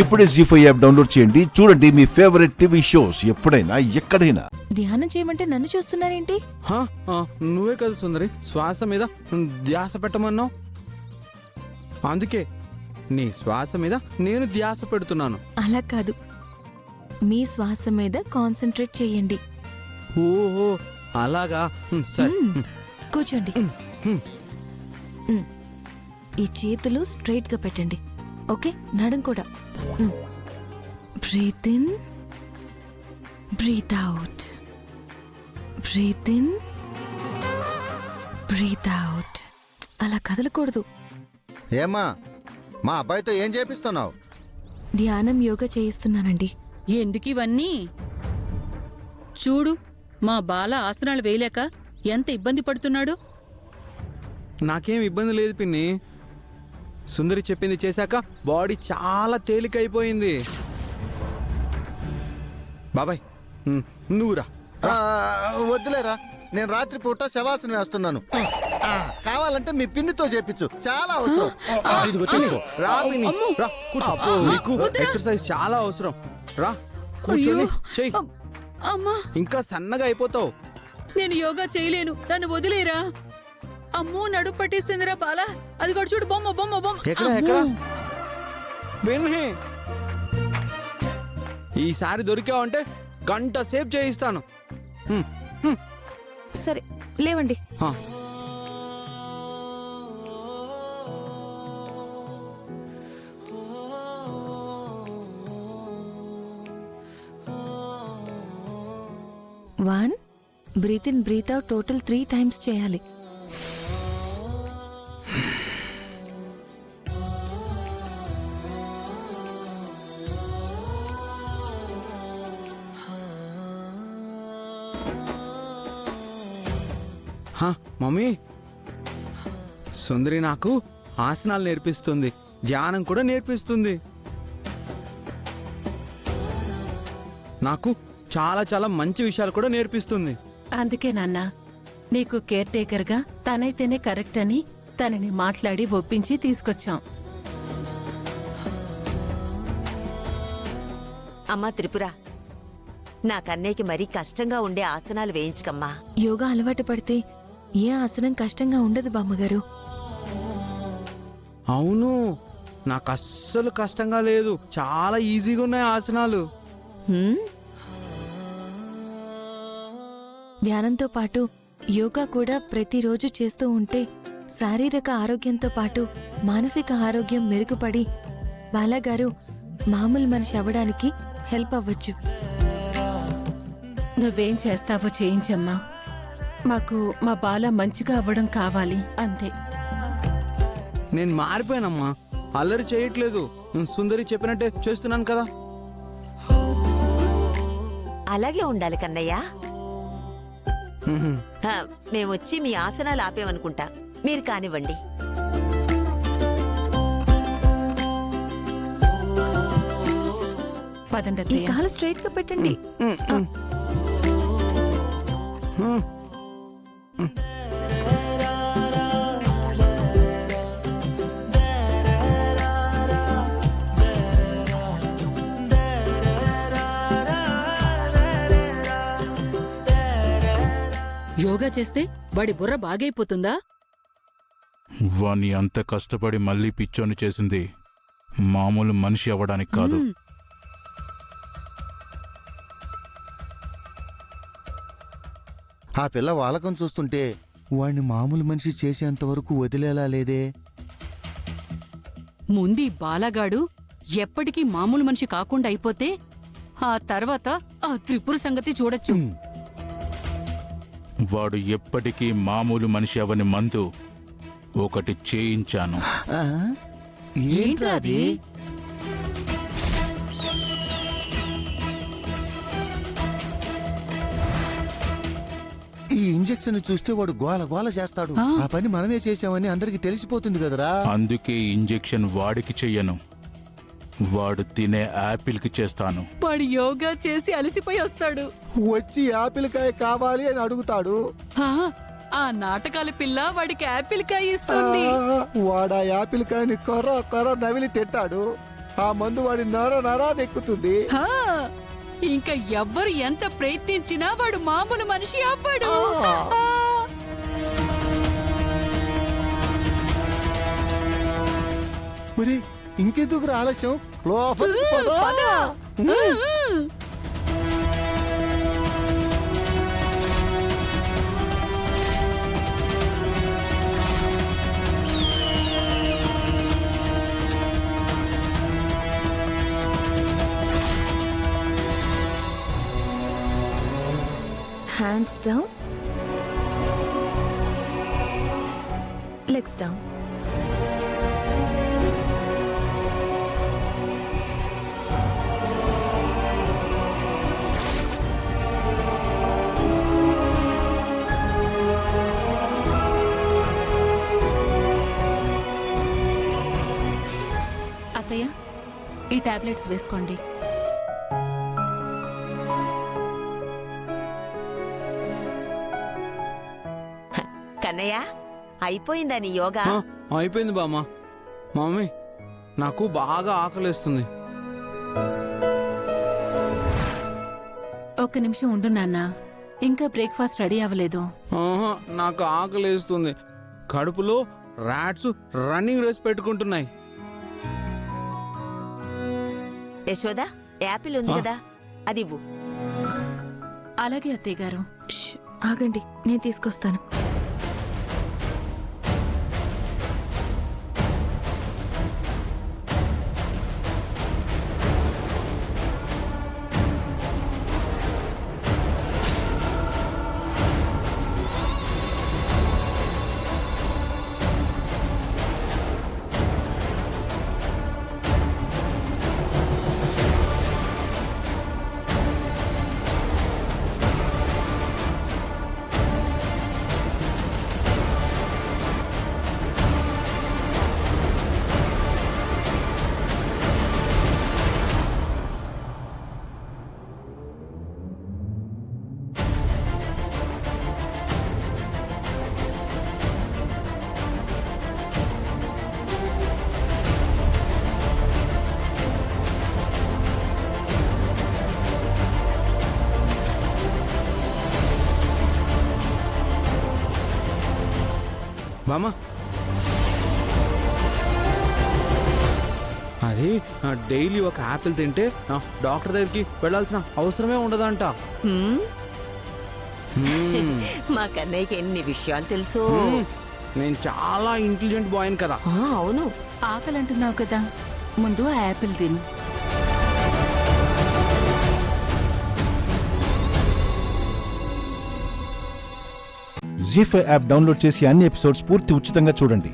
ఇప్పుడే జీ5 app download చేయండి. చూడండి మీ ఫేవరెట్ టీవీ షోస్ ఎప్పుడైనా ఎక్కడైనా. ధ్యానం చేయమంటే నన్ను చూస్తున్నారేంటి? నువ్వే కదా సుందరి శ్వాస మీద ధ్యాస పెట్టమన్నావు. అందుకే నీ శ్వాస మీద నేను ధ్యాస పెడుతున్నాను. అలా కాదు, మీ శ్వాస మీద కాన్సంట్రేట్ చేయండి. ఓహో అలాగా. సరే కూర్చోండి. ఈ చేతులు స్ట్రైట్ గా పెట్టండి. ఓకే, నడుం కూడా. Breathe in, breathe out, breathe in, breathe out. అలా కదలకూడదు. ఏమా మా అబ్బాయితో ఏం చేపిస్తున్నావు? ధ్యానం యోగా చేయిస్తున్నానండి. ఎందుకు ఇవన్నీ? చూడు, మా బాల ఆసనాలు వేయలేక ఎంత ఇబ్బంది పడుతున్నాడు. నాకేం ఇబ్బంది లేదు పిన్ని. సుందరి చెప్పింది చేశాక బాడీ చాలా తేలికైపోయింది. బాబాయ్ నువ్వురా. వద్దులేరా, నేను రాత్రి పూట శవాసనం వేస్తున్నాను. కావాలంటే మీ పిన్నితో చేపించు, చాలా అవసరం. ఇదిగో తీసుకో. రా పిన్ని, రా కూర్చో. నీకు ఎక్సర్సైజ్ చాలా అవసరం. రా కూర్చొని చెయ్యి. అమ్మా, ఇంకా సన్నగా అయిపోతావు. నేను యోగా చేయలేను, నన్ను వదిలేరా. అమ్మో, నడుపు పట్టేస్తుందిరా బాల. అది కూడా చూడు, బొమ్మ బొమ్మ బొమ్మ. ఎక్కడ పిన్ని, ఈసారి దొరికావంటే గంట సేపు చేయిస్తాను. సరే లేవండి. One, breathe in breathe out total 3 times చేయాలి. మమ్మీ, సుందరి నాకు ఆసనాలు నేర్పిస్తుంది, ధ్యానం కూడా నేర్పిస్తుంది. నాకు చాలా చాలా మంచి విషయాలు కూడా నేర్పిస్తుంది. అందుకే నాన్న, నీకు కేర్ టేకర్గా తనైతేనే కరెక్ట్ అని తనని మాట్లాడి ఒప్పించి తీసుకొచ్చాం. అమ్మా త్రిపుర, నా కన్నయ్యకి మరీ కష్టంగా ఉండే ఆసనాలు వేయించుకమ్మా. యోగా అలవాటు పడితే ఏ ఆసనం కష్టంగా ఉండదు బామ్మగారు. అవును, నాకు అస్సలు కష్టంగా లేదు, చాలా ఈజీగా ఉన్నాయి ఆసనాలు. ధ్యానంతో పాటు యోగా కూడా ప్రతిరోజు చేస్తూ ఉంటే శారీరక ఆరోగ్యంతో పాటు మానసిక ఆరోగ్యం మెరుగుపడి బాలాగారు మామూలు మనిషి అవ్వడానికి హెల్ప్ అవ్వచ్చు. నువ్వేం చేస్తావో చేయించమ్మా. మాకు మా బాల మంచిగా అవ్వడం కావాలి, అంతే. నేను మారిపోయానమ్మా, అల్లరి చేయట్లేదు, సుందరి చెప్పినట్టే చేస్తున్నాను కదా. అలాగే ఉండాలి కన్నయ్య. మేమొచ్చి మీ ఆసనాలు ఆపేమనుకుంటా, మీరు కానివ్వండి. పదండి ఈ అత్తయ్య. కాలు స్ట్రైట్ గా పెట్టండి. యోగా చేస్తే వాడి బుర్ర బాగైపోతుందా? వాణ్ణి అంత కష్టపడి మళ్ళీ పిచ్చోని చేసింది మామూలు మనిషి అవ్వడానికి కాదు. ఆ పిల్ల వాలకం చూస్తుంటే వాడిని మామూలు మనిషి చేసేంత వరకు వదిలేలా లేదే. ముందీ బాలగాడు ఎప్పటికీ మామూలు మనిషి కాకుండా అయిపోతే ఆ తర్వాత ఆ త్రిపుర సంగతి చూడొచ్చు. వాడు ఎప్పటికీ మామూలు మనిషి అవని మందు ఒకటి చేయించాను. ఏంట్రా అది? ఈ ఇంజెక్షన్ చూస్తే వాడు గోల గోల చేస్తాడు. ఆ పని మనమే చేసామని అందరికి తెలిసిపోతుంది కదరా. అందుకే ఇంజెక్షన్ వాడికి చెయ్యను, వాడు తినే యాపిల్ కి చేస్తాను. వాడు యోగా చేసి అలసిపోయి వస్తాడు, వచ్చి యాపిల్ కాయ కావాలి అని అడుగుతాడు. ఆ నాటకాల పిల్ల వాడికి యాపిల్ కాయ ఇస్తుంది. వాడా యాపిల్ కాయని కొర్ర కొర్ర నవిలి తింటాడు. ఆ మందు వాడి నారా నెక్కుతుంది. హా, ఇంకా ఎవ్వరు ఎంత ప్రయత్నించినా వాడు మామూలు మనిషి అవ్వడు. ఆ. మరి ఇంకెందుకు ఆలస్యం, లోపలికి పద. పద. Hands down, legs down. అత్తయ్య, ఈ టాబ్లెట్స్ వేసుకోండి. కన్నయ్య అయిపోయిందా నీ యోగా? ఆ, అయిపోయింది బామ్మ. మమ్మీ, నాకు బాగా ఆకలేస్తుంది. ఒక్క నిమిషం ఉండు నాన్న, ఇంకా బ్రేక్ఫాస్ట్ రెడీ అవ్వలేదు. ఆహా, నాకు ఆకలేస్తుంది. కడుపులో రాట్స్ రన్నింగ్ రేస్ పెట్టుకుంటున్నాయి. యశోదా, యాపిల్ ఉంది ఆ. కదా, అది ఇవ్వు. అలాగే అత్తయ్య గారు. ష్, ఆగండి, నేను తీసుకొస్తాను. బామ్మ, అది డైలీ ఒక యాపిల్ తింటే డాక్టర్ దగ్గరికి వెళ్ళాల్సిన అవసరమే ఉండదంట. హ్మ్? మ్మ్. మా కన్నయ్యకి ఎన్ని విషయాలు తెలుసు. నేను చాలా ఇంటెలిజెంట్ బాయ్ కదా. ఆ, అవును. ఆకలి అంటున్నావు కదా, ముందు ఆ యాపిల్ తిను. జీ5 యాప్ డౌన్లోడ్ చేసి అన్ని ఎపిసోడ్స్ పూర్తి ఉచితంగా చూడండి.